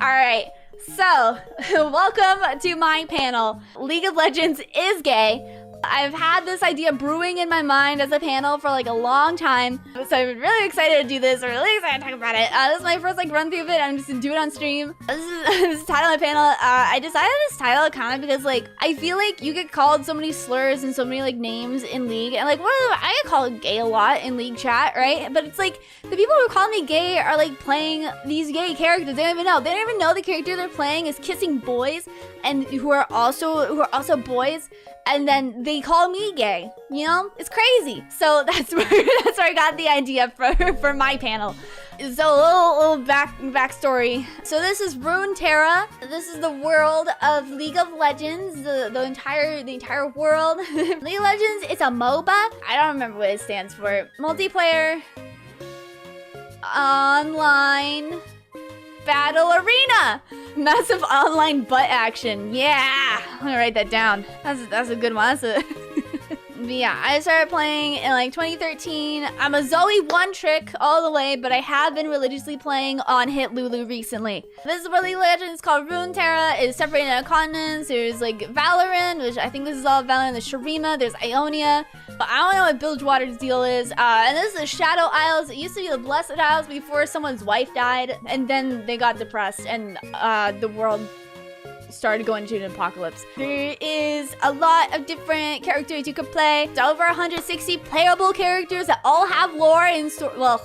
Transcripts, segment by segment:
All right, so welcome to my panel. League of Legends is gay. I've had this idea brewing in my mind as a panel for like a long time, so I'm really excited to do this. I'm really excited to talk about it. This is my first like run through of it. I'm just gonna do it on stream. This is the title of my panel. I decided this title kind of because like I feel like you get called so many slurs and so many like names in League, and like I get called gay a lot in League chat, right? But it's like the people who call me gay are like playing these gay characters. They don't even know. They don't even know the character they're playing is kissing boys and who are also boys. And then they call me gay, you know? It's crazy. So that's where I got the idea for my panel. So a little backstory. So this is Runeterra. This is the world of League of Legends, the entire world. League of Legends, it's a MOBA. I don't remember what it stands for. Multiplayer Online Battle Arena. Massive online butt action. Yeah, I'm gonna write that down. That's a good one. But yeah, I started playing in like 2013. I'm a Zoe one trick all the way, but I have been religiously playing on Hit Lulu recently. This is where League of Legends is called Runeterra. It's separated into continents. There's like Valorant, which I think this is all Valorant. There's Shurima. There's Ionia. But I don't know what Bilgewater's deal is. And this is the Shadow Isles. It used to be the Blessed Isles before someone's wife died, and then they got depressed, and the world started going into an apocalypse. There is a lot of different characters you could play. It's over 160 playable characters that all have lore and story. Well,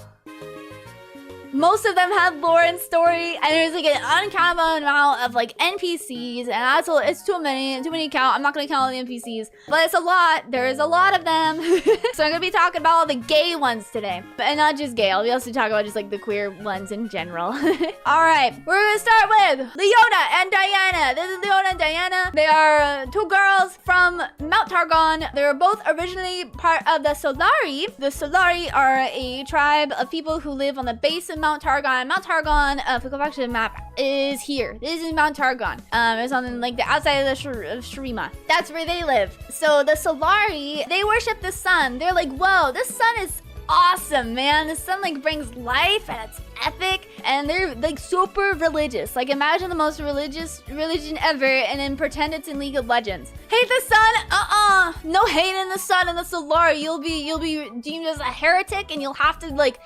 most of them have lore and story, and there's like an uncountable amount of like NPCs, and that's it's too many to count. I'm not gonna count all the NPCs, but it's a lot. There is a lot of them. So I'm gonna be talking about all the gay ones today, and not just gay. I'll be also talking about just like the queer ones in general. All right, we're gonna start with Leona and Diana. This is Leona and Diana. They are two girls from Mount Targon. They were both originally part of the Solari. The Solari are a tribe of people who live on the base of Mount Targon. Mount Targon, if we go back to the map, is here. This is Mount Targon. It's on like the outside of Shurima. That's where they live. So the Solari, they worship the sun. They're like, whoa, this sun is awesome, man. The sun like brings life and it's epic, and they're like super religious. Like imagine the most religious religion ever and then pretend it's in League of Legends. Hate the sun? No hate in the sun and the Solari. You'll be deemed as a heretic, and you'll have to like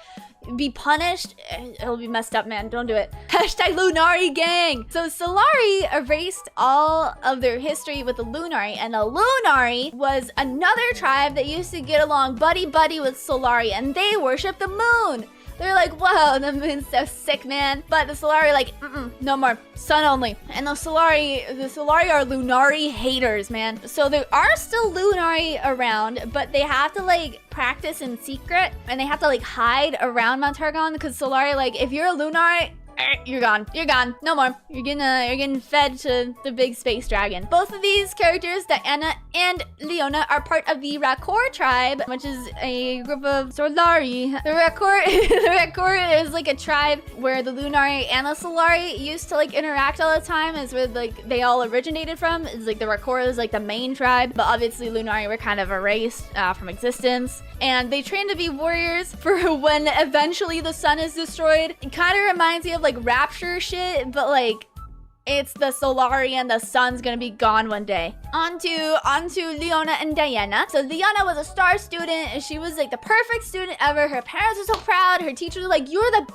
be punished. It'll be messed up, man. Don't do it. Hashtag Lunari gang. So Solari erased all of their history with the Lunari, and the Lunari was another tribe that used to get along buddy with Solari, and they worship the moon. They're like, whoa, the moon's so sick, man. But the Solari like, no more. Sun only. And the Solari are Lunari haters, man. So there are still Lunari around, but they have to like practice in secret, and they have to like hide around Mount Targon, because Solari, like, if you're a Lunari, you're gone. You're gone. No more. You're getting fed to the big space dragon. Both of these characters, Diana and Leona, are part of the Rakor tribe, which is a group of Solari. The Rakor is like a tribe where the Lunari and the Solari used to like interact all the time. Is where like they all originated from. It's like the Rakor is like the main tribe, but obviously Lunari were kind of erased from existence. And they train to be warriors for when eventually the sun is destroyed. It kind of reminds me of like Rapture shit, but like it's the Solari and the sun's gonna be gone one day. On to Leona and Diana. So Leona was a star student, and she was like the perfect student ever. Her parents were so proud. Her teachers were like, you're the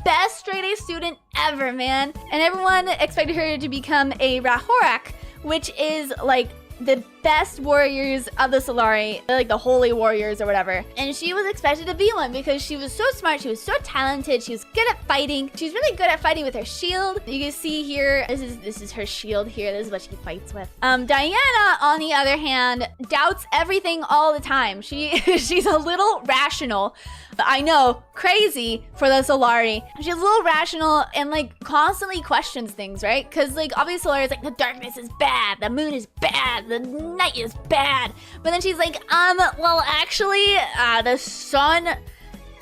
best straight A student ever, man. And everyone expected her to become a Rahorak, which is like the best warriors of the Solari. They're like the holy warriors or whatever. And she was expected to be one because she was so smart, she was so talented, she was good at fighting. She's really good at fighting with her shield. You can see here, this is her shield here. This is what she fights with. Diana, on the other hand, doubts everything all the time. She's a little rational. I know, crazy for the Solari. She's a little rational and like constantly questions things, right? Because like obviously Solari is like, the darkness is bad, the moon is bad, the night is bad. But then she's like, well actually, the sun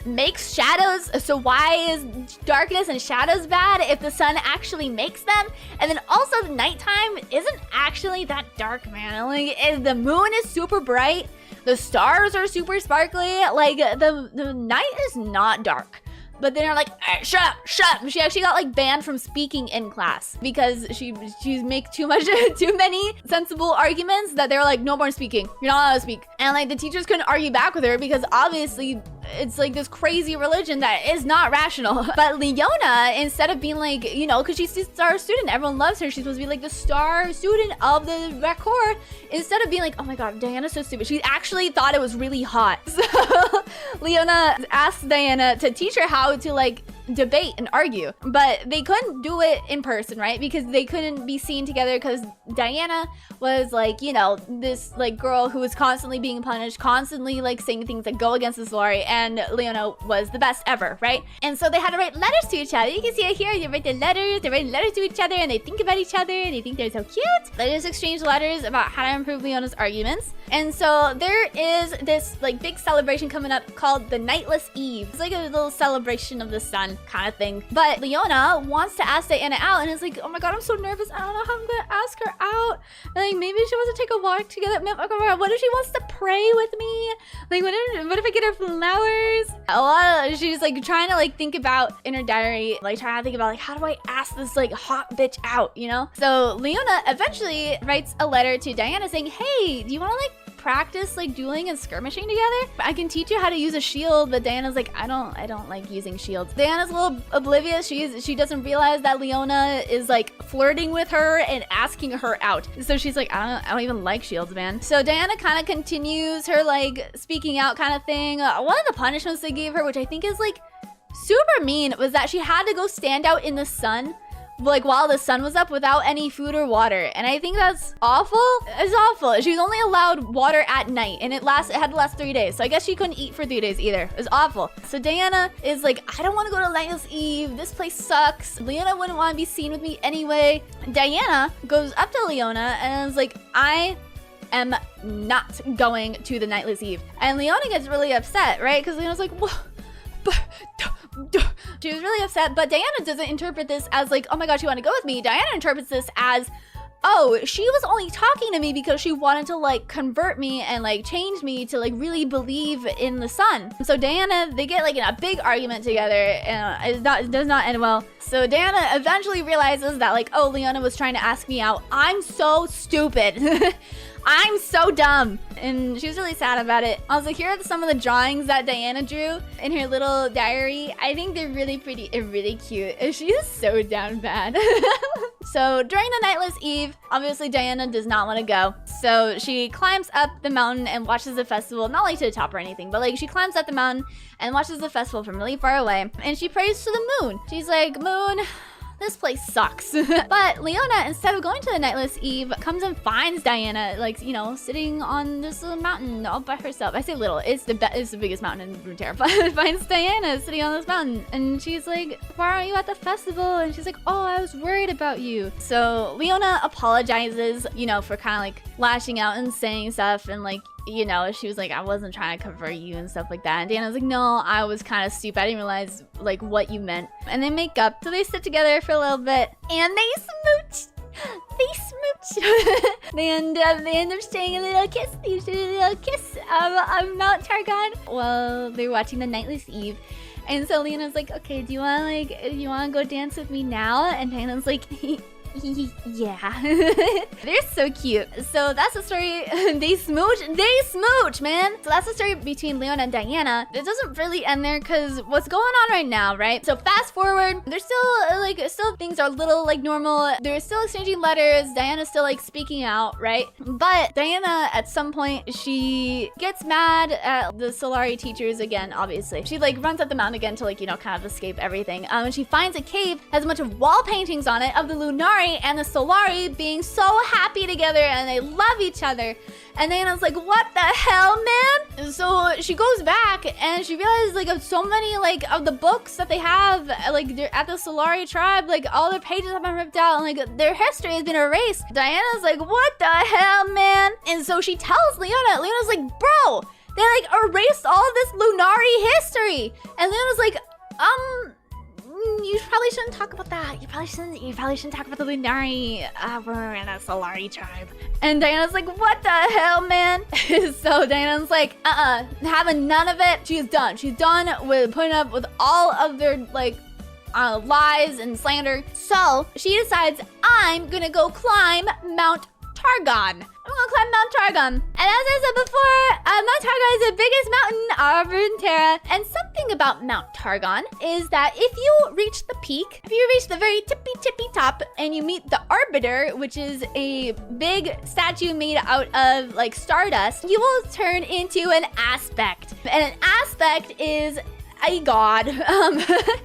makes shadows, so why is darkness and shadows bad if the sun actually makes them? And then also the nighttime isn't actually that dark, man. Like the moon is super bright, the stars are super sparkly, like the night is not dark. But then they're like, shut up. She actually got like banned from speaking in class because she make too many sensible arguments that they were like, no more speaking. You're not allowed to speak. And like the teachers couldn't argue back with her because obviously it's like this crazy religion that is not rational. But Leona, instead of being like, you know, because she's the star student, everyone loves her. She's supposed to be like the star student of the record. Instead of being like, oh my God, Diana's so stupid, she actually thought it was really hot. So Leona asked Diana to teach her how to like debate and argue, but they couldn't do it in person, right? Because they couldn't be seen together because Diana was like, you know, this like girl who was constantly being punished, constantly like saying things that go against the Solari, and Leona was the best ever, right? And so they had to write letters to each other. You can see it here, they write the letters, they're writing letters to each other, and they think about each other, and they think they're so cute. They just exchange letters about how to improve Leona's arguments. And so there is this like big celebration coming up called the Nightless Eve. It's like a little celebration of the sun kind of thing. But Leona wants to ask Diana out, and it's like, oh my God, I'm so nervous. I don't know how I'm gonna ask her out. And like maybe she wants to take a walk together. What if she wants to pray with me? Like what if I get her flowers? She's like trying to like think about in her diary, like trying to think about like how do I ask this like hot bitch out, you know? So Leona eventually writes a letter to Diana saying, hey, do you want to like practice like dueling and skirmishing together? I can teach you how to use a shield. But Diana's like, I don't like using shields. Diana's a little oblivious. She doesn't realize that Leona is like flirting with her and asking her out. So she's like, I don't even like shields, man. So Diana kind of continues her like speaking out kind of thing. One of the punishments they gave her, which I think is like super mean, was that she had to go stand out in the sun like while the sun was up without any food or water. And I think that's awful. It's awful. She was only allowed water at night, and it had to last 3 days. So I guess she couldn't eat for 3 days either. It was awful. So Diana is like, I don't want to go to Nightless Eve. This place sucks. Leona wouldn't want to be seen with me anyway. Diana goes up to Leona and is like, I am not going to the Nightless Eve. And Leona gets really upset, right? Because Leona's like, whoa, but she was really upset. But Diana doesn't interpret this as like, oh my God, you want to go with me. Diana interprets this as, oh, she was only talking to me because she wanted to like convert me and like change me to like really believe in the sun. So Diana, they get like in a big argument together, and it does not end well. So Diana eventually realizes that like, oh, Leona was trying to ask me out. I'm so stupid. I'm so dumb. And she was really sad about it. Also, here are some of the drawings that Diana drew in her little diary. I think they're really pretty and really cute. She is so down bad. So during the Nightless Eve, obviously Diana does not want to go. So she climbs up the mountain and watches the festival, not like to the top or anything, but like she climbs up the mountain and watches the festival from really far away. And she prays to the moon. She's like, moon, this place sucks. But Leona, instead of going to the Nightless Eve, comes and finds Diana, like, you know, sitting on this little mountain all by herself. I say little, it's the biggest mountain in Runeterra, but finds Diana sitting on this mountain. And she's like, why aren't you at the festival? And she's like, oh, I was worried about you. So Leona apologizes, you know, for kind of like lashing out and saying stuff, and like, you know, she was like, I wasn't trying to convert you and stuff like that. And Diana was like, no, I was kind of stupid. I didn't realize like what you meant. And they make up. So they sit together for a little bit and they smooch. They end up sharing a little kiss. They share a little kiss of Mount Targon while they're watching the Nightless Eve. And so Leona's like, okay, do you want to go dance with me now? And Diana's like, yeah. They're so cute. So that's the story. They smooch, man. So that's the story between Leona and Diana. It doesn't really end there because what's going on right now, right? So fast forward, there's still things are a little like normal. They're still exchanging letters. Diana's still like speaking out, right? But Diana, at some point, she gets mad at the Solari teachers again, obviously. She like runs up the mountain again to like, you know, kind of escape everything. And she finds a cave, has a bunch of wall paintings on it of the Lunari and the Solari being so happy together, and they love each other. And Diana's like, what the hell, man? So she goes back and she realizes like of so many like of the books that they have like they're at the Solari tribe, like all their pages have been ripped out and like their history has been erased. Diana's like, what the hell, man? And so she tells Leona. Leona's like, bro, they like erased all of this Lunari history. And Leona's like, you probably shouldn't talk about that. You probably shouldn't talk about the Lunari. We're in a Solari tribe. And Diana's like, what the hell, man? So Diana's like, having none of it. She's done. She's done with putting up with all of their, like, lies and slander. So she decides, I'm gonna go climb Mount Targon. I'm gonna climb Mount Targon. And as I said before, Mount Targon is the biggest mountain of Runeterra. And something about Mount Targon is that if you reach the peak, if you reach the very tippy top and you meet the Arbiter, which is a big statue made out of like stardust, you will turn into an aspect. And an aspect is a god.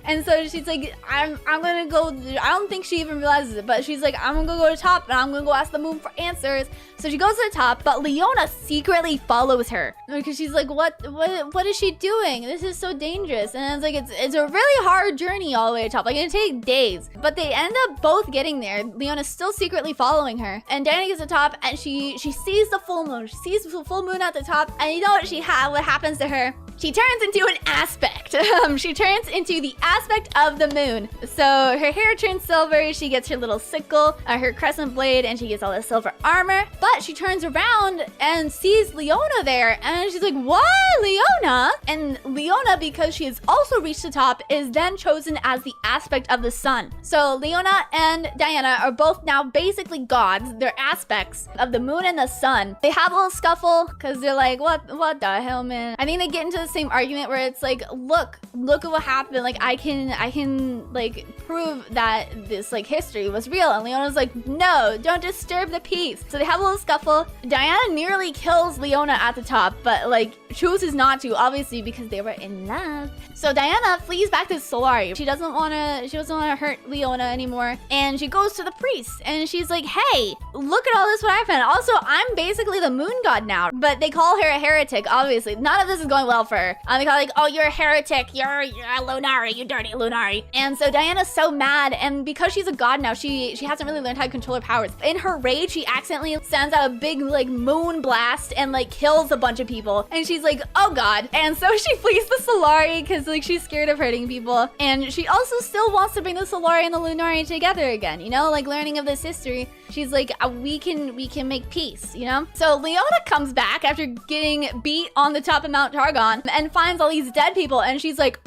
And so she's like, I'm gonna go. I don't think she even realizes it, but she's like, I'm gonna go to the top and I'm gonna go ask the moon for answers. So she goes to the top, but Leona secretly follows her because she's like, what is she doing? This is so dangerous. And it's like, it's a really hard journey all the way to the top. Like, it'll take days, but they end up both getting there. Leona's still secretly following her, and Diana gets to the top and she sees the full moon. She sees the full moon at the top, and you know what what happens to her? She turns into an aspect. She turns into the aspect of the moon. So her hair turns silver, she gets her little sickle, her crescent blade, and she gets all the silver armor. But she turns around and sees Leona there, and she's like, what, Leona? And Leona, because she has also reached the top, is then chosen as the aspect of the sun. So Leona and Diana are both now basically gods. They're aspects of the moon and the sun. They have a little scuffle, because they're like, what the hell, man? I think they get into the same argument where it's like, look at what happened. Like, I can like prove that this like history was real. And Leona's like, no, don't disturb the peace. So they have a little scuffle. Diana nearly kills Leona at the top, but like chooses not to, obviously, because they were in love. So Diana flees back to Solari. She doesn't want to hurt Leona anymore, and she goes to the priest and she's like, hey, look at all this what I found. Also, I'm basically the moon god now. But they call her a heretic, obviously. None of this is going well for her. They call her like, oh, you're a heretic, you're a Lunari, you dirty Lunari. And so Diana's so mad, and because she's a god now, she hasn't really learned how to control her powers. In her rage, she accidentally sends out a big like moon blast and like kills a bunch of people. And she's like, oh god. And so she flees the Solari because like she's scared of hurting people. And she also still wants to bring the Solari and the Lunari together again, you know, like learning of this history. She's like, we can make peace, you know? So Leona comes back after getting beat on the top of Mount Targon and finds all these dead people, and she's like,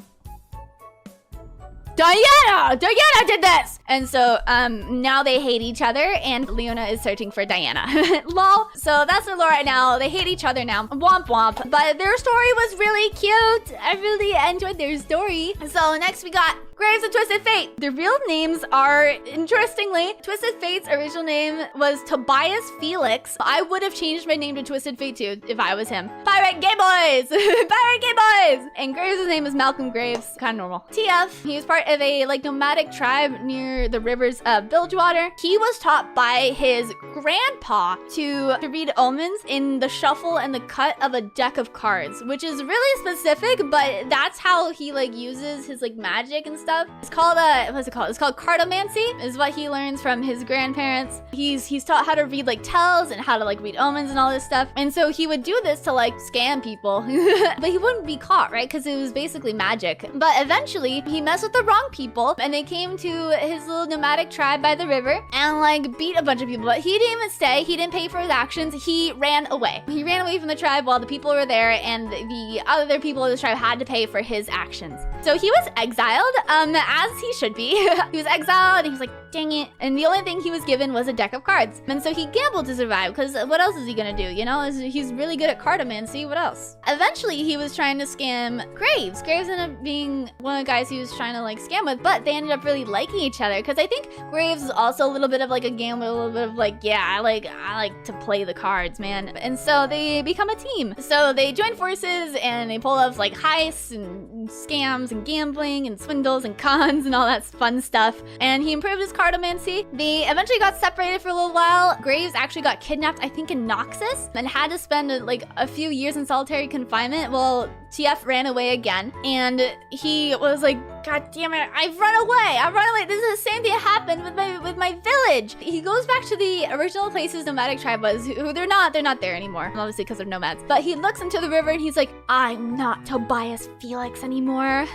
Diana did this! And so now they hate each other, and Leona is searching for Diana. Lol. So that's the lore right now. They hate each other now. Womp womp. But their story was really cute. I really enjoyed their story. So next we got Graves of Twisted Fate. Their real names are, interestingly, Twisted Fate's original name was Tobias Felix. I would have changed my name to Twisted Fate too if I was him. Pirate Gay Boys! Pirate Gay Boys! And Graves' name is Malcolm Graves. Kind of normal. TF, he was part of a like nomadic tribe near the rivers of Bilgewater. He was taught by his grandpa to read omens in the shuffle and the cut of a deck of cards, which is really specific, but that's how he like uses his like magic and stuff. It's called what's it called? It's called cartomancy, is what he learns from his grandparents. He's taught how to read like tells and how to like read omens and all this stuff. And so he would do this to like scam people, but he wouldn't be caught, right? Because it was basically magic. But eventually he messed with the wrong people, and they came to his little nomadic tribe by the river and like beat a bunch of people. But he didn't even stay. He didn't pay for his actions. He ran away. He ran away from the tribe while the people were there, and the other people of the tribe had to pay for his actions. So he was exiled, as he should be. He was exiled, and he was like, dang it. And the only thing he was given was a deck of cards. And so he gambled to survive, because what else is he gonna do? You know, he's really good at cartomancy. What else? Eventually, he was trying to scam Graves. Graves ended up being one of the guys he was trying to like scam with, but they ended up really liking each other, because I think Graves is also a little bit of like a gambler, a little bit of like, yeah, I like to play the cards, man. And so they become a team. So they join forces and they pull off like heists and scams and gambling and swindles and cons and all that fun stuff. And he improved his cartomancy. They eventually got separated for a little while. Graves actually got kidnapped, I think in Noxus, and had to spend like a few years in solitary confinement. Well, TF ran away again, and he was like, God damn it, I've run away. This is the same thing that happened with my village. He goes back to the original place his nomadic tribe was, who they're not there anymore, obviously because they're nomads. But he looks into the river and he's like, I'm not Tobias Felix anymore.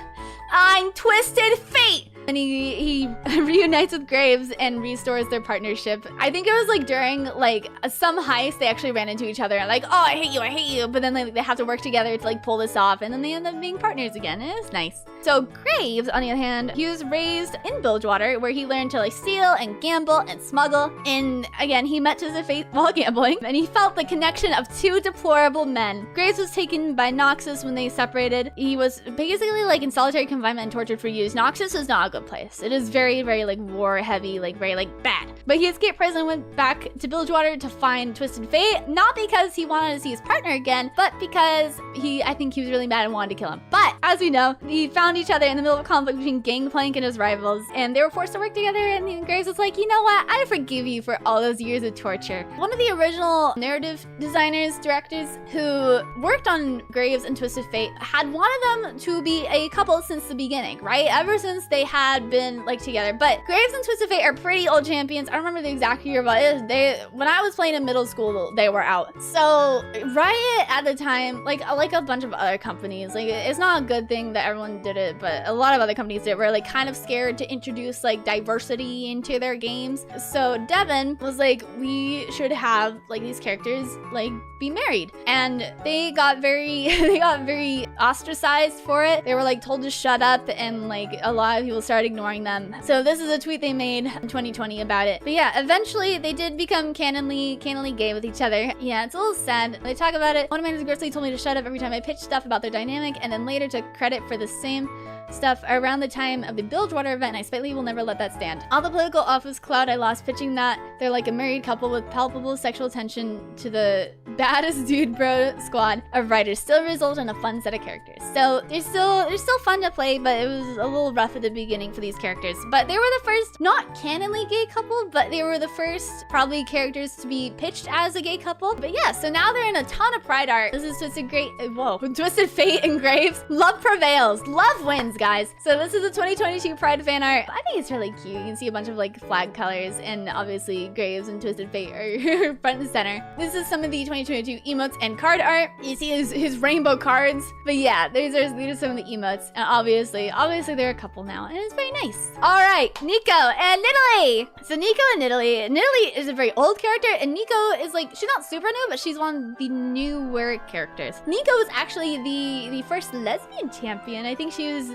I'm Twisted Fate. and he reunites with Graves and restores their partnership. I think it was like during like some heist they actually ran into each other and like, oh, I hate you, but then they have to work together to like pull this off, and then they end up being partners again, and it's nice. So Graves, on the other hand, he was raised in Bilgewater, where he learned to like steal and gamble and smuggle, and again he met his fate while gambling, and he felt the connection of two deplorable men. Graves was taken by Noxus when they separated. He was basically like in solitary confinement and tortured for years. Noxus is not a good place. It is very, very like war heavy, like very like bad. But he escaped prison and went back to Bilgewater to find Twisted Fate, not because he wanted to see his partner again, but because I think he was really mad and wanted to kill him. But as we know, he found each other in the middle of a conflict between Gangplank and his rivals, and they were forced to work together, and Graves was like, you know what, I forgive you for all those years of torture. One of the original narrative designers, directors who worked on Graves and Twisted Fate had wanted them to be a couple since the beginning, right? Ever since they had been like together. But Graves and Twisted Fate are pretty old champions. I don't remember the exact year, but when I was playing in middle school, they were out. So Riot at the time, like a bunch of other companies, like it's not a good thing that everyone did it, but a lot of other companies did, were like kind of scared to introduce like diversity into their games. So Devin was like, we should have like these characters like be married, and they got very ostracized for it. They were like told to shut up, and like a lot of people started ignoring them. So this is a tweet they made in 2020 about it. But yeah, eventually they did become canonly gay with each other. Yeah, it's a little sad. They talk about it. One of my grossly told me to shut up every time I pitched stuff about their dynamic, and then later took credit for the same stuff around the time of the Bilgewater event, and I spitefully will never let that stand. All the political office clout I lost pitching that they're like a married couple with palpable sexual tension to the baddest dude bro squad of writers still result in a fun set of characters. So they're still fun to play, but it was a little rough at the beginning for these characters. But they were the first, not canonly gay couple, but they were the first probably characters to be pitched as a gay couple. But yeah, so now they're in a ton of Pride art. This is Twisted Fate and Graves. Love prevails. Love wins, guys. So this is the 2022 Pride fan art. I think it's really cute. You can see a bunch of like flag colors, and obviously Graves and Twisted Fate are front and center. This is some of the 2022 emotes and card art. You see his rainbow cards. But yeah, these are some of the emotes, and obviously they're a couple now, and it's very nice. All right, Nico and Nidalee. So Nico and Nidalee. Nidalee is a very old character, and Nico is like, she's not super new, but she's one of the newer characters. Nico is actually the first lesbian champion. I think she was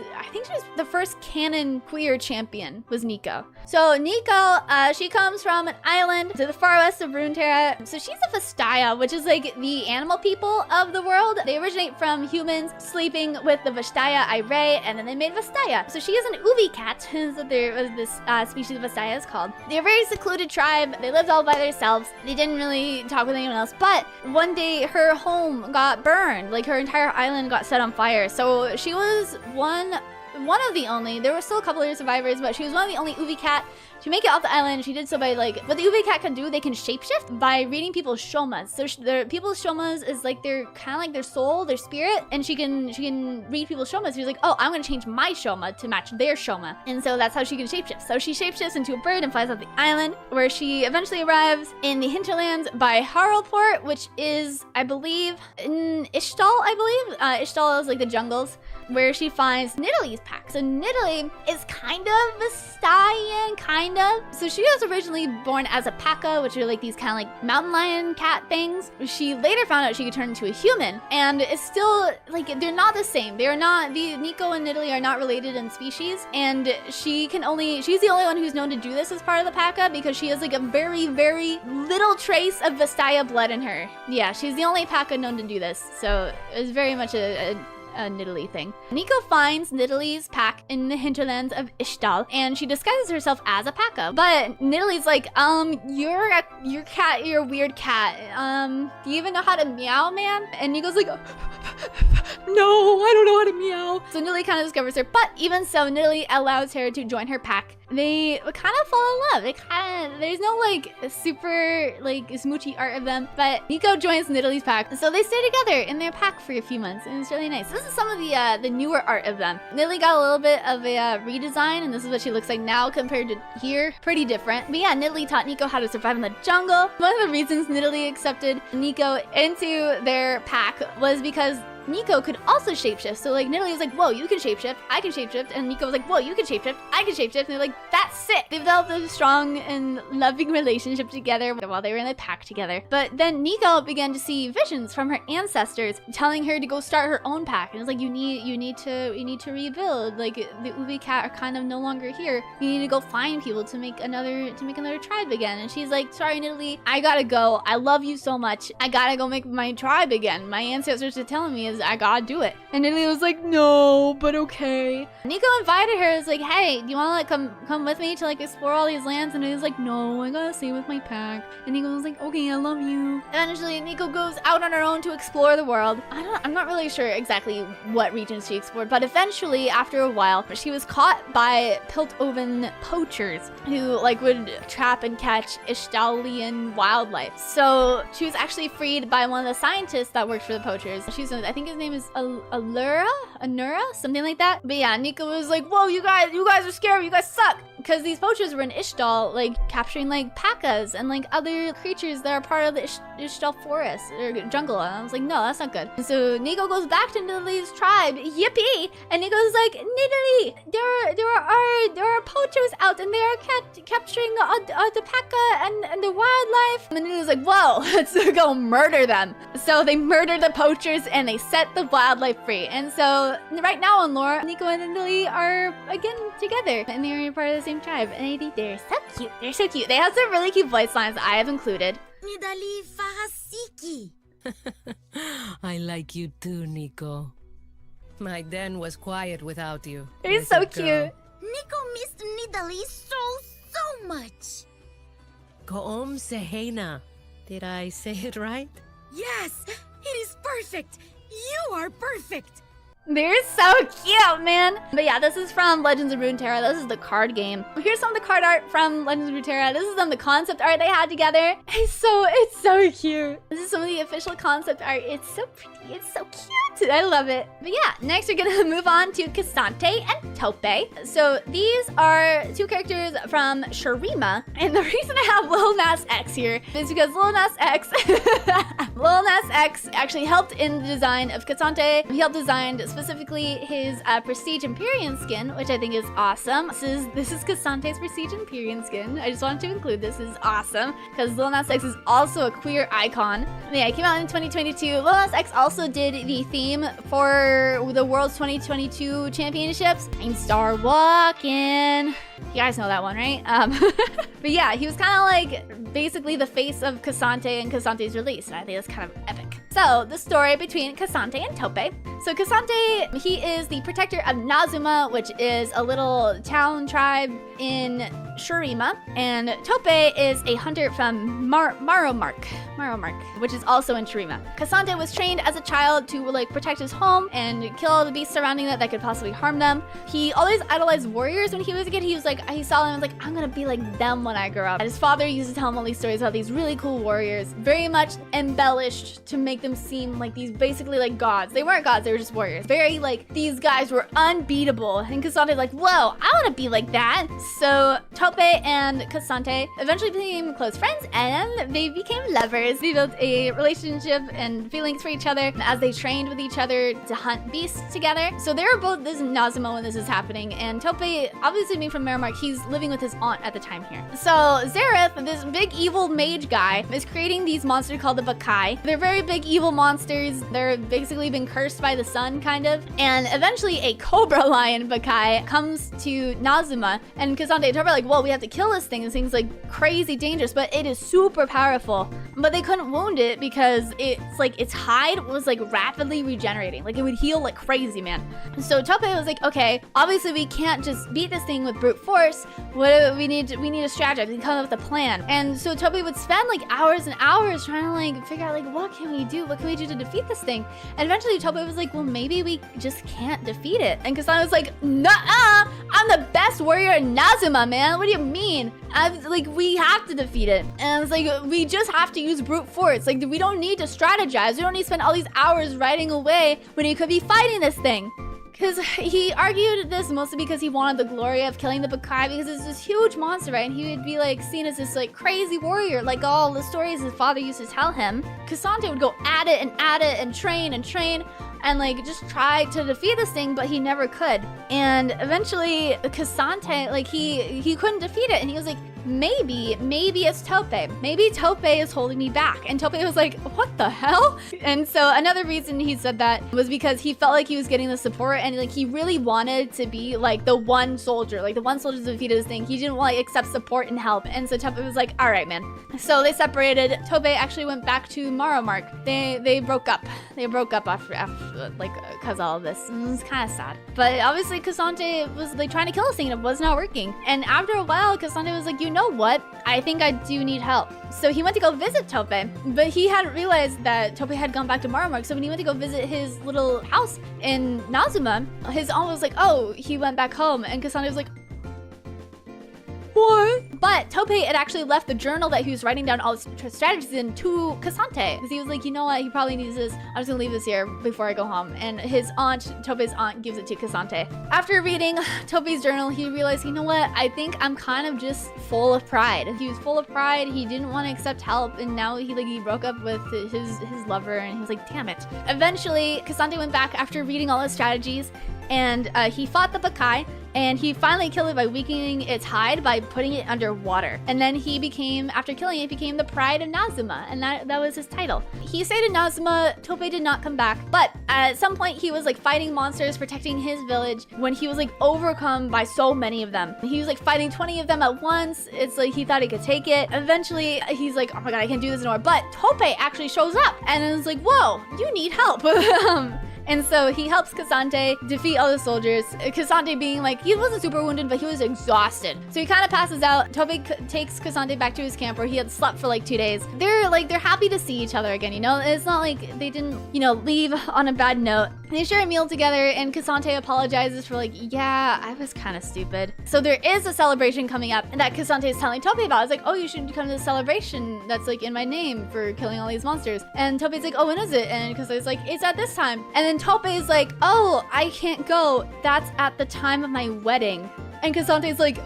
the first canon queer champion was Nico. So Nico, she comes from an island to the far west of Runeterra. So she's a Vastaya, which is like the animal people of the world. They originate from humans sleeping with the Vastaya Iray, and then they made Vastaya. So she is an Uvi cat, is what this species of Vastaya is called. They're a very secluded tribe. They lived all by themselves. They didn't really talk with anyone else. But one day her home got burned. Like her entire island got set on fire. So she was one of the only, there were still a couple of survivors, but she was one of the only Uvi cat to make it off the island. She did so by like, what the Uvi cat can do, they can shapeshift by reading people's shomas. So people's shomas is like their kind of like their soul, their spirit, and she can read people's shomas. She's like, oh, I'm gonna change my shoma to match their shoma, and so that's how she can shapeshift. So she shapeshifts into a bird and flies off the island, where she eventually arrives in the hinterlands by Haralport, which is, I believe, in Ishtal. Ishtal is like the jungles, where she finds Nidalee's pack. So Nidalee is kind of a stallion, kind of. So she was originally born as a Paka, which are like these kind of like mountain lion cat things. She later found out she could turn into a human, and it's still like, they're not the same. They're not, Nico and Nidalee are not related in species, and she's the only one who's known to do this as part of the Paka, because she has like a very, very little trace of Vastaya blood in her. Yeah, she's the only Paka known to do this. So it's very much a Nidalee thing. Nico finds Nidalee's pack in the hinterlands of Ishtal, and she disguises herself as a Paka. But Nidalee's like, you're a weird cat. Do you even know how to meow, man? And Nico's like, no, I don't know how to meow. So Nidalee kind of discovers her, but even so, Nidalee allows her to join her pack. They kind of fall in love. There's no like super like smoochy art of them, but Nico joins Nidalee's pack, so they stay together in their pack for a few months, and it's really nice. This is some of the newer art of them. Nidalee got a little bit of a redesign, and this is what she looks like now compared to here. Pretty different. But yeah, Nidalee taught Nico how to survive in the jungle. One of the reasons Nidalee accepted Nico into their pack was because Nico could also shapeshift. So like Nidalee was like, whoa, you can shapeshift, I can shapeshift, and Nico was like, whoa, you can shapeshift, I can shapeshift, and they're like, that's sick. They developed a strong and loving relationship together while they were in the pack together. But then Nico began to see visions from her ancestors telling her to go start her own pack, and it's like, you need to rebuild. Like the Ubi cat are kind of no longer here. You need to go find people to make another tribe again. And she's like, sorry Nidalee, I gotta go. I love you so much. I gotta go make my tribe again. My ancestors are telling me is I gotta do it. And Nidalee was like, no, but okay. Nico invited her. It's like, hey, do you want to like come with me to like explore all these lands? And Nidalee's like, no, I gotta stay with my pack. And Nico was like, okay, I love you. Eventually, Nico goes out on her own to explore the world. I'm not really sure exactly what regions she explored, but eventually, after a while, she was caught by Piltoven poachers who like would trap and catch Ishtalian wildlife. So she was actually freed by one of the scientists that worked for the poachers. I think his name is Anura, something like that. But yeah, Nico was like, whoa, you guys are scary, you guys suck. Because these poachers were in Ishtal, like capturing like pakas and like other creatures that are part of the Ishtal forest or jungle. And I was like, no, that's not good. And so Nico goes back to Nidalee's tribe, yippee! And Nico's like, Nidalee, there are poachers out and they are capturing the paka and the wildlife. And Nidalee's like, whoa, let's go murder them. So they murdered the poachers and they set the wildlife free. And so right now in lore, Nico and Nidalee are again together and they're part of the same tribe. And I think they're so cute. They're so cute. They have some really cute voice lines I have included. Nidalee Farasiki. I like you too, Nico. My den was quiet without you. They're so cute. Nico missed Nidalee so much. Koom Sehena. Did I say it right? Yes, it is perfect. You are perfect. They're so cute, man. But yeah, this is from Legends of Runeterra. This is the card game. Here's some of the card art from Legends of Runeterra. This is some of the concept art they had together. It's so cute. This is some of the official concept art. It's so pretty. It's so cute. I love it. But yeah, next we're gonna move on to Cassante and Tope. So these are two characters from Shurima. And the reason I have Lil Nas X here is because Lil Nas X Lil Nas X actually helped in the design of Cassante. He helped design specifically his Prestige Empyrean skin, which I think is awesome. This is Cassante's Prestige Empyrean skin. I just wanted to include this. This is awesome because Lil Nas X is also a queer icon. But yeah, it came out in 2022. Lil Nas X also did the theme for the World's 2022 Championships. I'm Star Walking. You guys know that one, right? But yeah, he was kind of like basically the face of Cassante and Cassante's release, and I think that's kind of epic. So the story between Cassante and Tope. So Cassante, he is the protector of Nazuma, which is a little town tribe in Shurima, and Tope is a hunter from Maromark, which is also in Shurima. Cassante was trained as a child to like protect his home and kill all the beasts surrounding it that could possibly harm them. He always idolized warriors when he was a kid. He was like, he saw them and was like, I'm gonna be like them when I grow up. And his father used to tell him all these stories about these really cool warriors, very much embellished to make them seem like these basically like gods. They weren't gods, they were just warriors. Very like, these guys were unbeatable. And Cassante's like, whoa, I wanna be like that. So Tope and Cassante eventually became close friends and they became lovers. They built a relationship and feelings for each other as they trained with each other to hunt beasts together. So they were both, this is Nazuma when this is happening, and Tope, obviously being from Merrimark, he's living with his aunt at the time here. So Zareth, this big evil mage guy, is creating these monsters called the Bakai. They're very big evil monsters. They're basically been cursed by the sun, kind of. And eventually a Cobra Lion Bakai comes to Nazuma, and Cassante and Tope are like, whoa, we have to kill this thing. This thing's like crazy dangerous, but it is super powerful. But they couldn't wound it because it's like its hide was like rapidly regenerating. Like it would heal like crazy, man. So Tope was like, okay, obviously we can't just beat this thing with brute force. What we need to strategize. We come up with a plan. And so Tope would spend like hours and hours trying to like figure out like, what can we do? What can we do to defeat this thing? And eventually Tope was like, well, maybe we just can't defeat it. And Cassandra was like, nuh-uh, I'm the best warrior in Nazuma, man. What do you mean? We have to defeat it. And it's like, we just have to use brute force. Like, we don't need to strategize. We don't need to spend all these hours riding away when he could be fighting this thing. Because he argued this mostly because he wanted the glory of killing the Bakai, because it's this huge monster, right? And he would be like seen as this like crazy warrior, like all the stories his father used to tell him. Cassante would go at it and train and like just try to defeat this thing, but he never could. And eventually Cassante, like he couldn't defeat it, and he was like, maybe it's Tope. Maybe Tope is holding me back. And Tope was like, what the hell? And so another reason he said that was because he felt like he was getting the support, and like he really wanted to be like the one soldier, like the one soldier to defeat this thing. He didn't want to accept support and help. And so Tope was like, all right, man. So they separated. Tope actually went back to Marowmark. They broke up. They broke up after like because all of this. It was kind of sad. But obviously Cassante was like trying to kill this thing and it was not working. And after a while, Cassante was like, you know what? I think I do need help. So he went to go visit Tope, but he hadn't realized that Tope had gone back to Marowmark. So when he went to go visit his little house in Nazuma, his aunt was like, oh, he went back home. And Cassante was like, what? But Tope had actually left the journal that he was writing down all his strategies in to Cassante, because he was like, you know what, he probably needs this. I'm just gonna leave this here before I go home. And his aunt, Tope's aunt, gives it to Cassante. After reading Tope's journal, he realized, you know what, I think I'm kind of just full of pride. He was full of pride. He didn't want to accept help, and now he broke up with his lover, and he was like, damn it. Eventually, Cassante went back after reading all his strategies, and he fought the Bakai, and he finally killed it by weakening its hide by putting it underwater. And then he became, after killing it, became the Pride of Nazuma, and that was his title. He stayed in Nazuma. Tope did not come back, but at some point he was like fighting monsters, protecting his village, when he was like overcome by so many of them. He was like fighting 20 of them at once. It's like he thought he could take it. Eventually he's like, oh my god, I can't do this anymore. But Tope actually shows up and it's like, whoa, you need help. And so he helps Cassante defeat all the soldiers. Cassante being like, he wasn't super wounded, but he was exhausted. So he kind of passes out. Tope takes Cassante back to his camp where he had slept for like 2 days. They're happy to see each other again, you know? It's not like they didn't, leave on a bad note. They share a meal together, and Cassante apologizes for like, yeah, I was kind of stupid. So there is a celebration coming up, and that Cassante is telling Tope about. It's like, oh, you should come to the celebration that's like in my name for killing all these monsters. And Tope's like, oh, when is it? And Cassante's like, it's at this time. And then Tope is like, oh, I can't go. That's at the time of my wedding. And Cassante's like,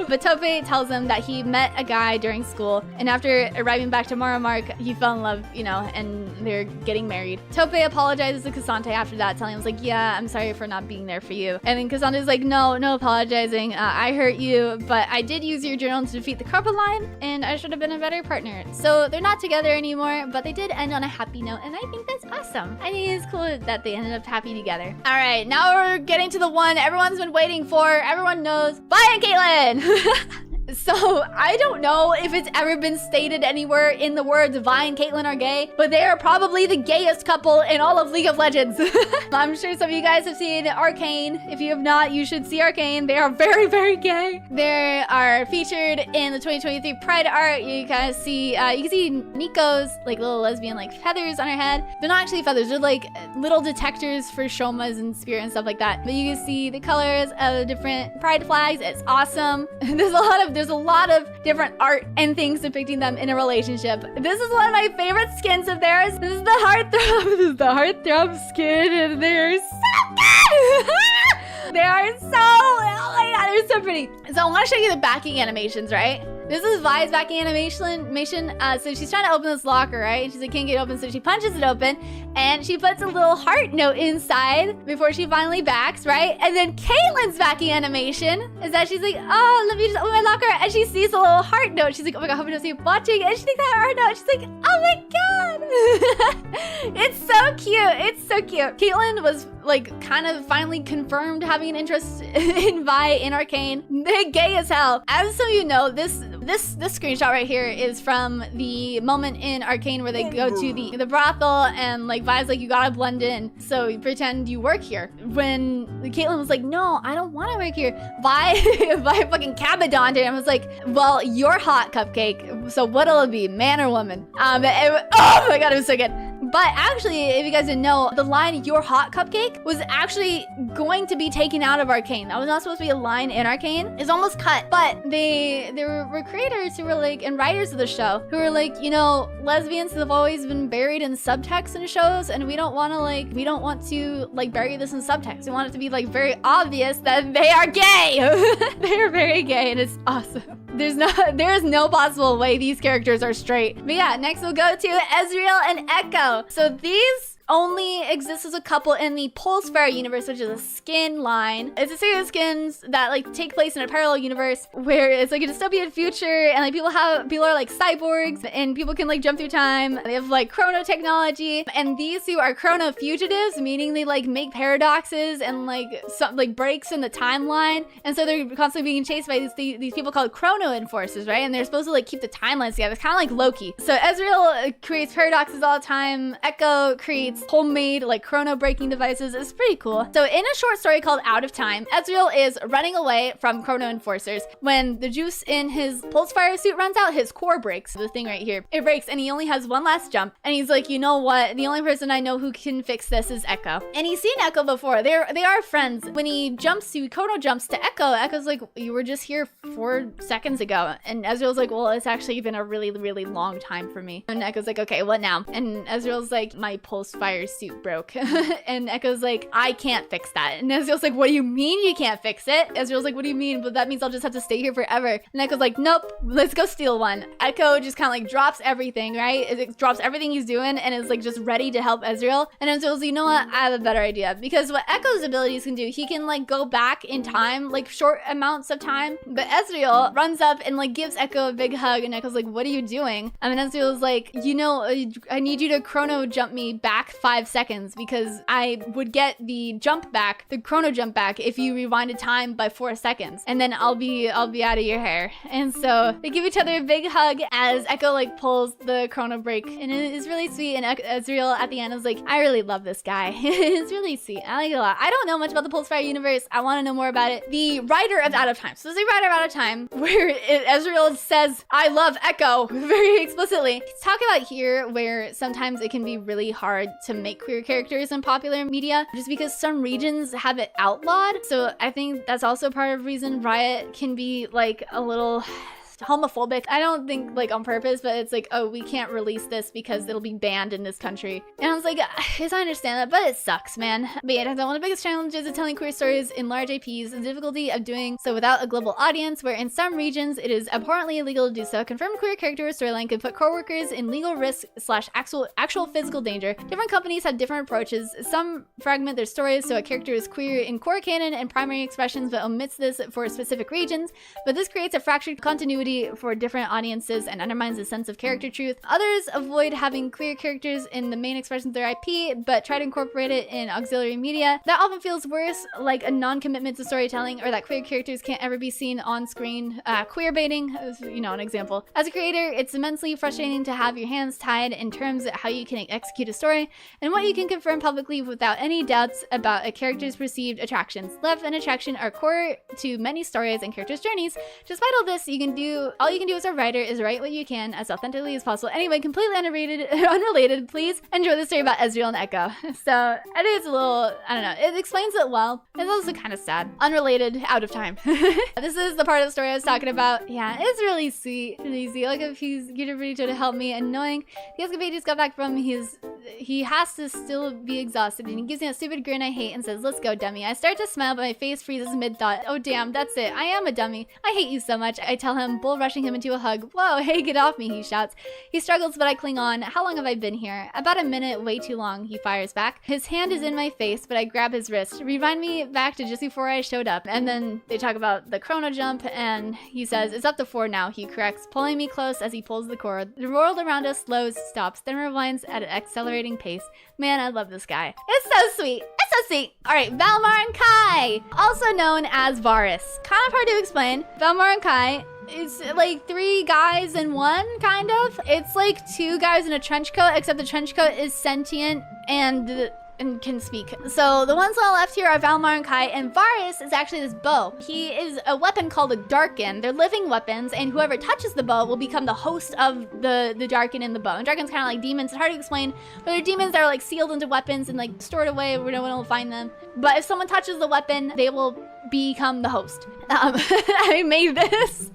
but Tope tells him that he met a guy during school, and after arriving back to Marowmark, he fell in love, and they're getting married. Tope apologizes to Cassante after that, telling him, like, yeah, I'm sorry for not being there for you. And then Cassante's like, no apologizing. I hurt you, but I did use your journal to defeat the Carpaline, and I should have been a better partner. So they're not together anymore, but they did end on a happy note, and I think that's awesome. I think it's cool that they ended up happy together. All right, now we're getting to the one everyone's been waiting for. Everyone knows. Bye, and Caitlyn! So, I don't know if it's ever been stated anywhere in the words Vi and Caitlyn are gay, but they are probably the gayest couple in all of League of Legends. I'm sure some of you guys have seen Arcane. If you have not, you should see Arcane. They are very, very gay. They are featured in the 2023 Pride art. You kind of see, you can see Nico's like little lesbian like feathers on her head. They're not actually feathers. They're like little detectors for Shomas and Spirit and stuff like that. But you can see the colors of the different Pride flags. It's awesome. There's a lot of different art and things depicting them in a relationship. This is one of my favorite skins of theirs. This is the Heartthrob. This is the Heartthrob skin, and they're so good. They are so, oh my god, they're so pretty. So I want to show you the backing animations, right? This is Vi's backing animation. So she's trying to open this locker, right? She's like, can't get open, so she punches it open, and she puts a little heart note inside before she finally backs, right? And then Caitlyn's backing animation is that she's like, oh, let me just open my locker, and she sees a little heart note. She's like, oh my god, I hope you don't see it watching, and she thinks that heart note. She's like, oh my god. It's so cute. It's so cute. Caitlyn was like kind of finally confirmed having an interest in Vi in Arcane. They're gay as hell. As some of you know, this screenshot right here is from the moment in Arcane where they go to the brothel, and like Vi's like, you gotta blend in, so you pretend you work here. When Caitlyn was like, no, I don't want to work here, Vi fucking cabadoned it and was like, well, you're hot, Cupcake, so what'll it be, man or woman? Oh my god, it was so good. But actually, if you guys didn't know, the line "You're hot, Cupcake" was actually going to be taken out of Arcane. That was not supposed to be a line in Arcane. It's almost cut. But there were creators who were like, and writers of the show who were like, lesbians have always been buried in subtext in shows, and we don't want to bury this in subtext. We want it to be like very obvious that they are gay. They are very gay, and it's awesome. There is no possible way these characters are straight. But yeah, next we'll go to Ezreal and Echo. So these only exists as a couple in the Pulsefire universe, which is a skin line. It's a series of skins that like take place in a parallel universe where it's like a dystopian future, and like people are like cyborgs, and people can like jump through time. They have like chrono technology, and these two are chrono fugitives, meaning they like make paradoxes and like some like breaks in the timeline, and so they're constantly being chased by these people called chrono enforcers, right? And they're supposed to like keep the timelines together. It's kind of like Loki. So Ezreal creates paradoxes all the time. Echo creates homemade like chrono breaking devices. It's pretty cool. So in a short story called Out of Time, Ezreal is running away from chrono enforcers. When the juice in his Pulsefire suit runs out, his core breaks. The thing right here, it breaks, and he only has one last jump, and he's like, you know what, the only person I know who can fix this is Echo. And he's seen Echo before. They are friends. When he chrono jumps to Echo, Echo's like, you were just here 4 seconds ago, and Ezreal's like, well, it's actually been a really, really long time for me. And Echo's like, okay, what now? And Ezreal's like, my Pulsefire suit broke. And Echo's like, I can't fix that. And Ezreal's like, what do you mean you can't fix it? Ezreal's like, what do you mean? But that means I'll just have to stay here forever. And Echo's like, nope, let's go steal one. Echo just kind of like drops everything, right? It drops everything he's doing and is like just ready to help Ezreal. And Ezreal's like, you know what? I have a better idea. Because what Echo's abilities can do, he can like go back in time, like short amounts of time. But Ezreal runs up and like gives Echo a big hug, and Echo's like, what are you doing? And then Ezreal's like, you know, I need you to chrono jump me back 5 seconds, because I would get the chrono jump back if you rewinded time by 4 seconds, and then I'll be out of your hair. And so they give each other a big hug as Echo like pulls the chrono break, and it is really sweet. And Ezreal at the end is like, I really love this guy. It's really sweet. I like it a lot. I don't know much about the Pulsefire universe. I want to know more about it. The writer of Out of Time. So there's a writer of Out of Time where Ezreal says, I love Echo very explicitly. Let's talk about here where sometimes it can be really hard to make queer characters in popular media just because some regions have it outlawed. So I think that's also part of the reason Riot can be like a little homophobic. I don't think like on purpose, but it's like, oh, we can't release this because it'll be banned in this country. And I was like, yes, I understand that, but it sucks, man. But yeah, one of the biggest challenges of telling queer stories in large IPs is the difficulty of doing so without a global audience, where in some regions it is abhorrently illegal to do so. Confirmed queer character storyline could put co-workers in legal risk / actual physical danger. Different companies have different approaches. Some fragment their stories so a character is queer in core canon and primary expressions, but omits this for specific regions. But this creates a fractured continuity for different audiences and undermines the sense of character truth. Others avoid having queer characters in the main expression of their IP, but try to incorporate it in auxiliary media. That often feels worse, like a non-commitment to storytelling, or that queer characters can't ever be seen on screen. Queer baiting is, you know, an example. As a creator, it's immensely frustrating to have your hands tied in terms of how you can execute a story and what you can confirm publicly without any doubts about a character's perceived attractions. Love and attraction are core to many stories and characters' journeys. Despite all this, all you can do as a writer is write what you can as authentically as possible. Anyway, completely unrelated, please enjoy the story about Ezreal and Echo. So I think it's a little, I don't know, it explains it well. It's also kind of sad. Unrelated, Out of Time. This is the part of the story I was talking about. Yeah, it's really sweet and easy. Like if he's getting ready to help me, and knowing the escapade he's got back from, he has to still be exhausted, and he gives me a stupid grin I hate and says, let's go, dummy. I start to smile, but my face freezes mid-thought. Oh damn, that's it. I am a dummy. I hate you so much. I tell him, bull rushing him into a hug. Whoa, hey, get off me, he shouts. He struggles, but I cling on. How long have I been here? About a minute, way too long, he fires back. His hand is in my face, but I grab his wrist. Rewind me back to just before I showed up. And then they talk about the chrono jump, and he says, it's up to 4 now, he corrects, pulling me close as he pulls the cord. The world around us slows, stops, then rewinds at an accelerating pace. Man, I love this guy. It's so sweet. It's so sweet. All right, Valmar and Kai, also known as Varus. Kind of hard to explain. Valmar and Kai, it's like 3 guys in one, kind of. It's like 2 guys in a trench coat, except the trench coat is sentient and can speak. So the ones on the left here are Valmar and Kai, and Varus is actually this bow. He is a weapon called a Darkin. They're living weapons, and whoever touches the bow will become the host of the Darkin in the bow. And Darkin's kind of like demons. It's hard to explain, but they're demons that are like sealed into weapons and like stored away where no one will find them. But if someone touches the weapon, they will become the host. I made this.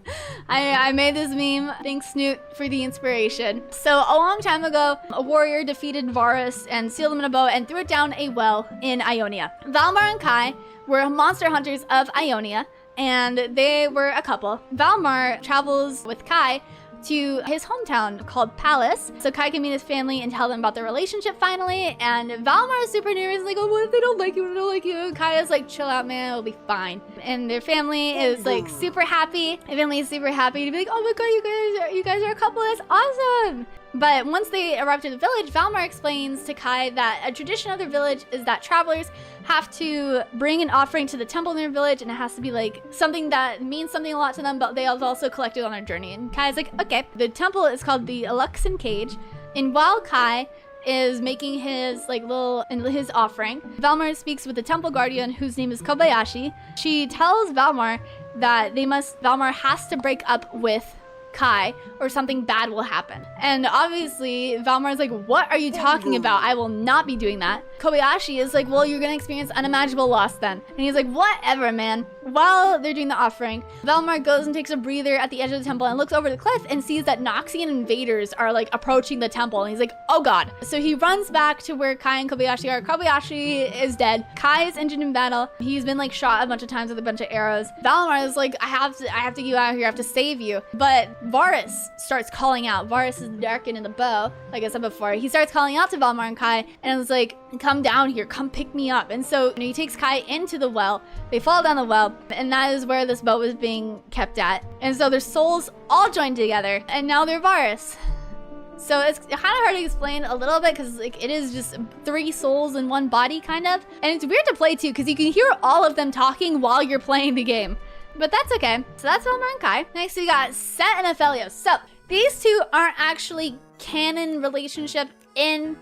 I made this meme. Thanks, Snoot, for the inspiration. So a long time ago, a warrior defeated Varus and sealed him in a bow and threw it down a well in Ionia. Valmar and Kai were monster hunters of Ionia, and they were a couple. Valmar travels with Kai to his hometown called Palace, so Kai can meet his family and tell them about their relationship finally. And Valmar is super nervous, like, oh, what if they don't like you? What if they don't like you? And Kai is like, chill out, man, it'll be fine. And their family is like super happy. Their family is super happy to be like, oh my god, you guys are a couple. That's awesome. But once they arrive to the village, Valmar explains to Kai that a tradition of their village is that travelers have to bring an offering to the temple in their village, and it has to be like something that means something a lot to them, but they have also collected on their journey. And Kai's like, okay. The temple is called the Eluxan Cage, and while Kai is making his his offering, Valmar speaks with the temple guardian, whose name is Kobayashi. She tells Valmar that Valmar has to break up with Kai or something bad will happen. And obviously Valmar's like, what are you talking about? I will not be doing that. Kobayashi is like, well, you're gonna experience unimaginable loss then. And he's like, whatever, man. While they're doing the offering, Valmar goes and takes a breather at the edge of the temple and looks over the cliff and sees that Noxian invaders are like approaching the temple, and he's like, oh god. So he runs back to where Kai and Kobayashi are. Kobayashi is dead. Kai is injured in battle. He's been like shot a bunch of times with a bunch of arrows. Valmar is like, I have to get you out of here. I have to save you. But Varus starts calling out. Varus is the Darkin in the bow, like I said before. He starts calling out to Valmar and Kai and was like, come down here, come pick me up. And so he takes Kai into the well. They fall down the well, and that is where this boat was being kept at. And so their souls all joined together, and now they're Varus. So it's kind of hard to explain a little bit because like it is just 3 souls in one body kind of. And it's weird to play too because you can hear all of them talking while you're playing the game. But that's okay. So that's Valmar and Kai. Next we got Set and Aphelios. So these two aren't actually canon relationship in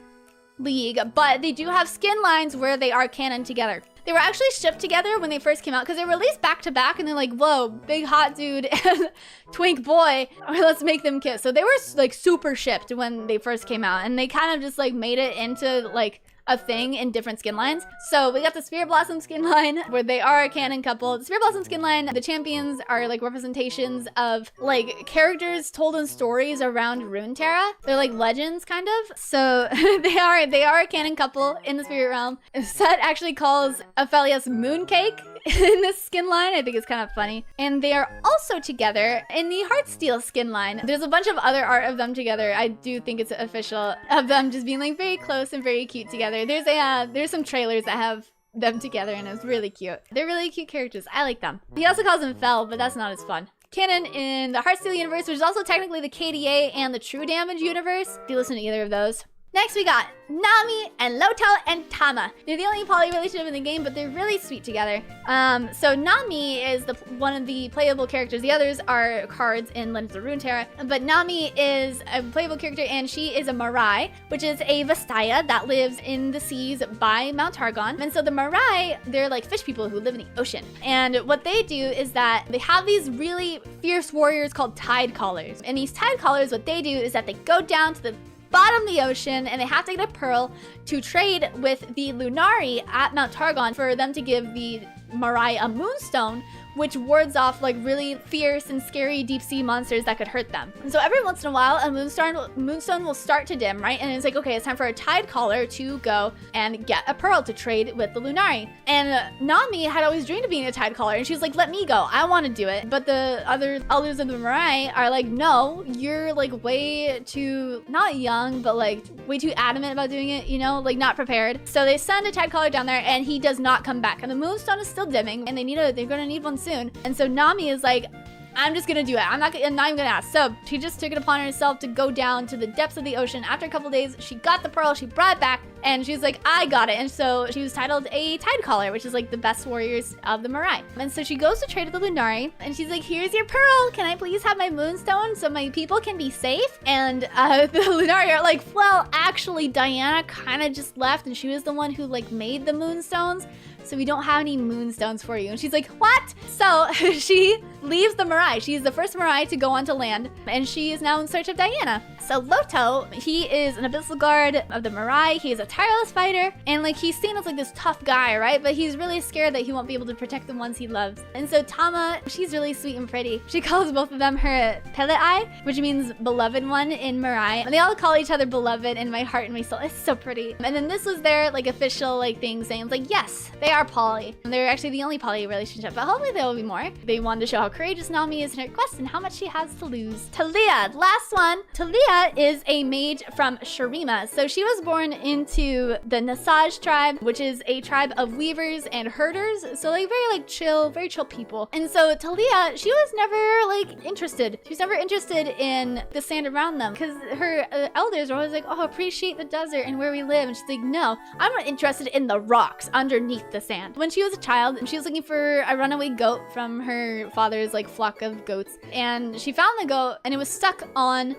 League, but they do have skin lines where they are canon together. They were actually shipped together when they first came out because they were released back to back, and they're like, whoa, big hot dude and twink boy, let's make them kiss. So they were like super shipped when they first came out, and they kind of just like made it into like a thing in different skin lines. So we got the Spirit Blossom skin line where they are a canon couple. The Spirit Blossom skin line, the champions are like representations of like characters told in stories around Runeterra. They're like legends kind of. So they are a canon couple in the spirit realm. Set actually calls Aphelios Mooncake in this skin line. I think it's kind of funny. And they are also together in the Heartsteel skin line. There's a bunch of other art of them together. I do think it's official of them just being like very close and very cute together. There's some trailers that have them together, and it's really cute. They're really cute characters. I like them. He also calls them Fel, but that's not as fun. Canon in the Heartsteel universe, which is also technically the KDA and the True Damage universe, if you listen to either of those. Next we got Nami and Loto and Tama. They're the only poly relationship in the game, but they're really sweet together. So Nami is one of the playable characters. The others are cards in Legends of Runeterra. But Nami is a playable character, and she is a Marai, which is a Vastaya that lives in the seas by Mount Targon. And so the Marai, they're like fish people who live in the ocean. And what they do is that they have these really fierce warriors called Tide Callers. And these Tide Callers, what they do is that they go down to the bottom of the ocean, and they have to get a pearl to trade with the Lunari at Mount Targon for them to give the Marai a moonstone, which wards off like really fierce and scary deep sea monsters that could hurt them. And so every once in a while, a moonstone will start to dim, right? And it's like, okay, it's time for a Tide Caller to go and get a pearl to trade with the Lunari. And Nami had always dreamed of being a Tide Caller, and she was like, let me go, I want to do it. But the other elders of the Marai are like, no, you're like way too, not young, but like way too adamant about doing it, you know, like not prepared. So they send a Tide Caller down there, and he does not come back. And the moonstone is still dimming, and they're gonna need one soon. And so Nami is like, I'm just gonna do it. I'm not even gonna ask. So she just took it upon herself to go down to the depths of the ocean. After a couple days, she got the pearl, she brought it back, and she's like, I got it. And so she was titled a Tide Caller, which is like the best warriors of the Marai. And so she goes to trade with the Lunari, and she's like, here's your pearl. Can I please have my moonstone so my people can be safe? And the Lunari are like, well, actually, Diana kind of just left, and she was the one who like made the moonstones. So we don't have any moonstones for you. And she's like, what? So she leaves the Marai. She's the first Marai to go onto land, and she is now in search of Diana. So Loto, he is an abyssal guard of the Marai. He is a tireless fighter, and like he's seen as like this tough guy, right? But he's really scared that he won't be able to protect the ones he loves. And so Tama, she's really sweet and pretty. She calls both of them her Pele'ai, which means beloved one in Marai. And they all call each other beloved in my heart and my soul. It's so pretty. And then this was their like official like thing saying like, yes, they are are poly. They're actually the only poly relationship, but hopefully there will be more. They wanted to show how courageous Nami is in her quest and how much she has to lose. Talia, last one. Talia is a mage from Shurima. So she was born into the Nasaj tribe, which is a tribe of weavers and herders. So like very chill people. And so Talia, she was never like interested. She was never interested in the sand around them because her elders were always like, oh, appreciate the desert and where we live. And she's like, no, I'm not interested in the rocks underneath the sand. When she was a child, she was looking for a runaway goat from her father's like flock of goats. And she found the goat and it was stuck on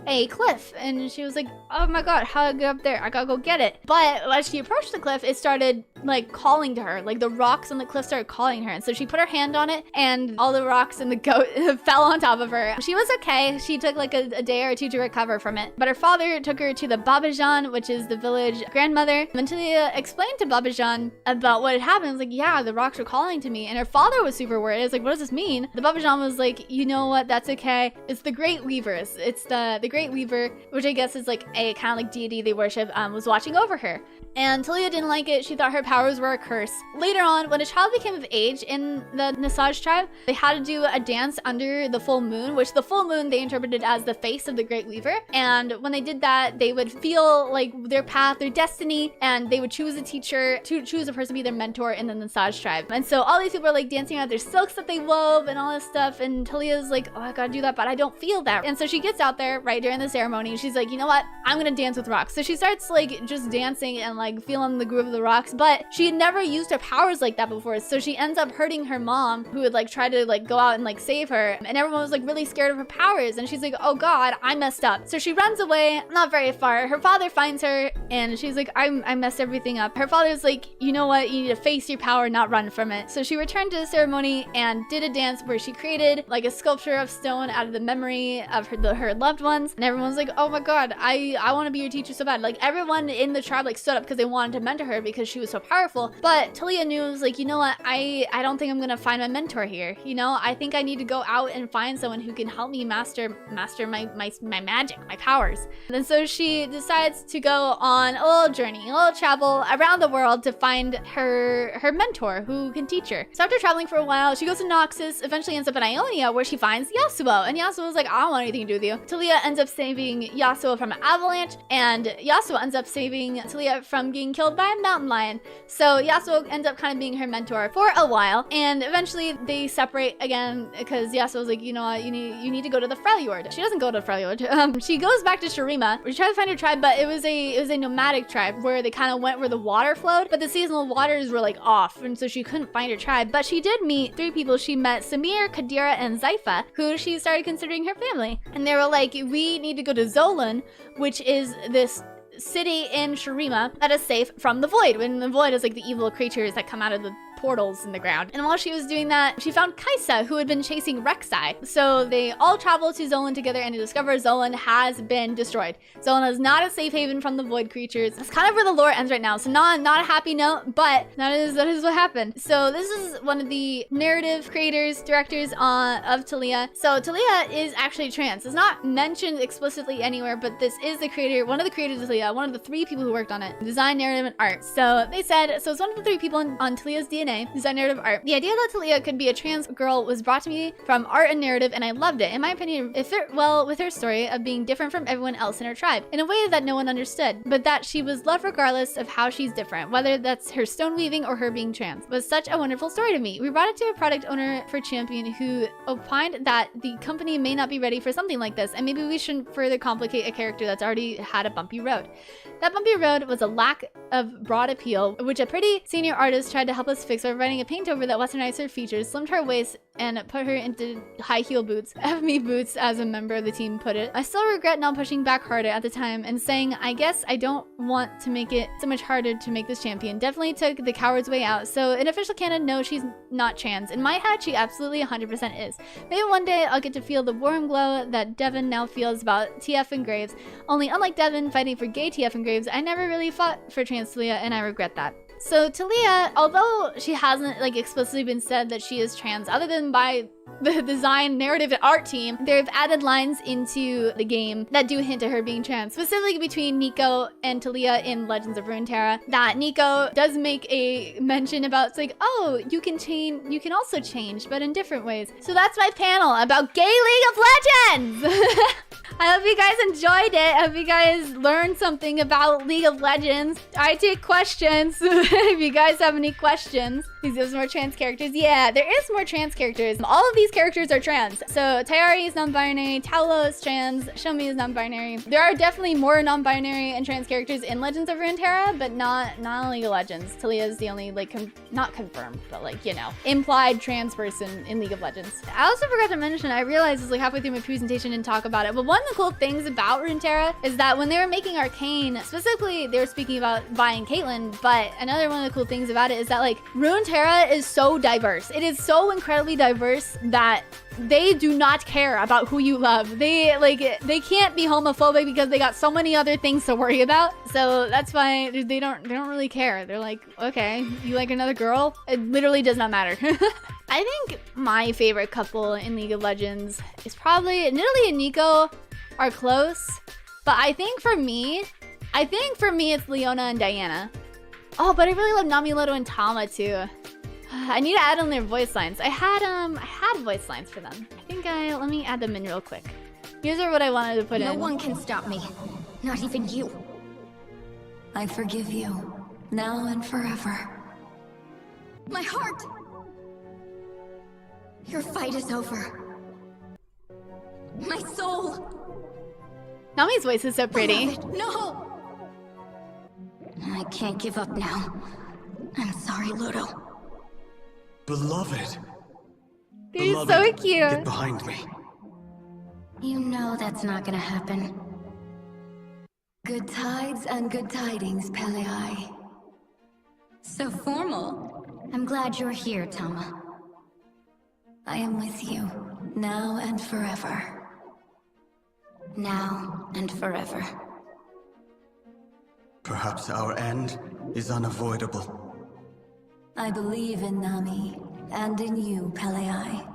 a cliff, and she was like, oh my god, how do I get up there? I gotta go get it. But as she approached the cliff, it started like calling to her, like the rocks on the cliff started calling her, and so she put her hand on it and all the rocks and the goat fell on top of her. She was okay. She took like a day or two to recover from it, but her father took her to the Babajan, which is the village grandmother, and Talia explained to Babajan about what had happened. It was like, yeah, the rocks were calling to me, and her father was super worried. It's like, what does this mean? The Babajan was like, you know what, that's okay. It's the Great Weavers. It's the Great Weaver, which I guess is like a kind of like deity they worship, was watching over her. And Talia didn't like it. She thought her powers were a curse. Later on, when a child became of age in the Nasaj tribe, they had to do a dance under the full moon, which the full moon they interpreted as the face of the Great Weaver. And when they did that, they would feel like their path, their destiny, and they would choose a teacher, to choose a person to be their mentor in the Nasaj tribe. And so all these people are like dancing around their silks that they wove and all this stuff. And Talia's like, oh, I gotta do that, but I don't feel that. And so she gets out there right during the ceremony and she's like, you know what? I'm gonna dance with rocks. So she starts like just dancing and like feeling the groove of the rocks, but she had never used her powers like that before. So she ends up hurting her mom, who would like try to like go out and like save her. And everyone was like really scared of her powers. And she's like, oh God, I messed up. So she runs away, not very far. Her father finds her and she's like, I messed everything up. Her father's like, you know what? You need to face your power, not run from it. So she returned to the ceremony and did a dance where she created like a sculpture of stone out of the memory of her loved ones. And everyone's like, oh my God, I want to be your teacher so bad. Like everyone in the tribe like stood up because they wanted to mentor her because she was so powerful. But Talia knew, it was like, you know what? I don't think I'm gonna find my mentor here. You know, I think I need to go out and find someone who can help me master my magic, my powers. And so she decides to go on a little journey, a little travel around the world to find her mentor who can teach her. So after traveling for a while, she goes to Noxus, eventually ends up in Ionia where she finds Yasuo. And Yasuo's like, I don't want anything to do with you. Talia ends up saving Yasuo from an avalanche, and Yasuo ends up saving Talia from being killed by a mountain lion. So Yasuo ends up kind of being her mentor for a while, and eventually they separate again because Yasuo's like, you know what, you need to go to the Freljord. She doesn't go to the Freljord. She goes back to Shurima. We tried to find her tribe, but it was a nomadic tribe where they kind of went where the water flowed, but the seasonal waters were like off, and so she couldn't find her tribe. But she did meet 3 people. She met Samir, Kadira, and Zypha, who she started considering her family. And they were like, we need to go to Zolan, which is this city in Shurima that is safe from the void. When the void is like the evil creatures that come out of the portals in the ground. And while she was doing that, she found Kaisa, who had been chasing Rek'Sai. So they all traveled to Zolan together and to discover Zolan has been destroyed. Zolan is not a safe haven from the void creatures. That's kind of where the lore ends right now. So not a happy note, but that is what happened. So this is one of the narrative creators, directors of Talia. So Talia is actually trans. It's not mentioned explicitly anywhere, but this is the creator, one of the creators of Talia, one of the 3 people who worked on it. Design, narrative, and art. So they said, so it's one of the 3 people on Talia's DNA. Design, narrative, art. The idea that Talia could be a trans girl was brought to me from art and narrative, and I loved it. In my opinion, it fit well with her story of being different from everyone else in her tribe in a way that no one understood, but that she was loved regardless of how she's different, whether that's her stone weaving or her being trans. It was such a wonderful story to me. We brought it to a product owner for Champion who opined that the company may not be ready for something like this, and maybe we shouldn't further complicate a character that's already had a bumpy road. That bumpy road was a lack of broad appeal, which a pretty senior artist tried to help us fix by providing a paint over that westernized her features, slimmed her waist, and put her into high heel boots. FME boots, as a member of the team put it. I still regret not pushing back harder at the time and saying, I guess I don't want to make it so much harder to make this champion. Definitely took the coward's way out. So in official canon, no, she's not trans. In my head, she absolutely 100% is. Maybe one day I'll get to feel the warm glow that Devin now feels about TF and Graves. Only unlike Devin fighting for gay TF and Graves, I never really fought for trans Talia, and I regret that. So Talia, although she hasn't like explicitly been said that she is trans, other than by the design, narrative, and art team, they've added lines into the game that do hint at her being trans, specifically between Nico and Talia in Legends of Runeterra. That Nico does make a mention about, it's like, oh, you can change, you can also change, but in different ways. So that's my panel about gay League of Legends. I hope you guys enjoyed it. I hope you guys learned something about League of Legends. I take questions. If you guys have any questions, there's more trans characters. Yeah, there is more trans characters. All of these characters are trans. So Tayari is non-binary, Taolo is trans, Shomi is non-binary. There are definitely more non-binary and trans characters in Legends of Runeterra, but not in League of Legends. Talia is the only, like, not confirmed, but like, you know, implied trans person in League of Legends. I also forgot to mention, I realized it was like halfway through my presentation and talk about it, but one of the cool things about Runeterra is that when they were making Arcane, specifically they were speaking about buying Caitlyn, but another one of the cool things about it is that like Runeterra is so diverse. It is so incredibly diverse that they do not care about who you love. They can't be homophobic because they got so many other things to worry about. So that's why they don't really care. They're like, okay, you like another girl? It literally does not matter. I think my favorite couple in League of Legends is probably Nidalee and Nico are close, but I think for me it's Leona and Diana. Oh, but I really love Nami, Loto, and Tama too. I need to add on their voice lines. I had voice lines for them. I think let me add them in real quick. Here's what I wanted to put in. No one can stop me. Not even you. I forgive you. Now and forever. My heart! Your fight is over. My soul! Nami's voice is so pretty. Beloved, no! I can't give up now. I'm sorry, Ludo. Beloved. They're so Beloved, cute. Get behind me. You know that's not gonna happen. Good tides and good tidings, Pelei. So formal. I'm glad you're here, Tama. I am with you, now and forever. Now and forever. Perhaps our end is unavoidable. I believe in Nami, and in you, Pelei.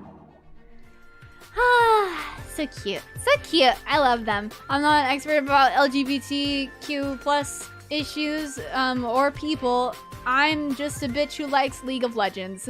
Ah, so cute. So cute. I love them. I'm not an expert about LGBTQ plus issues or people. I'm just a bitch who likes League of Legends.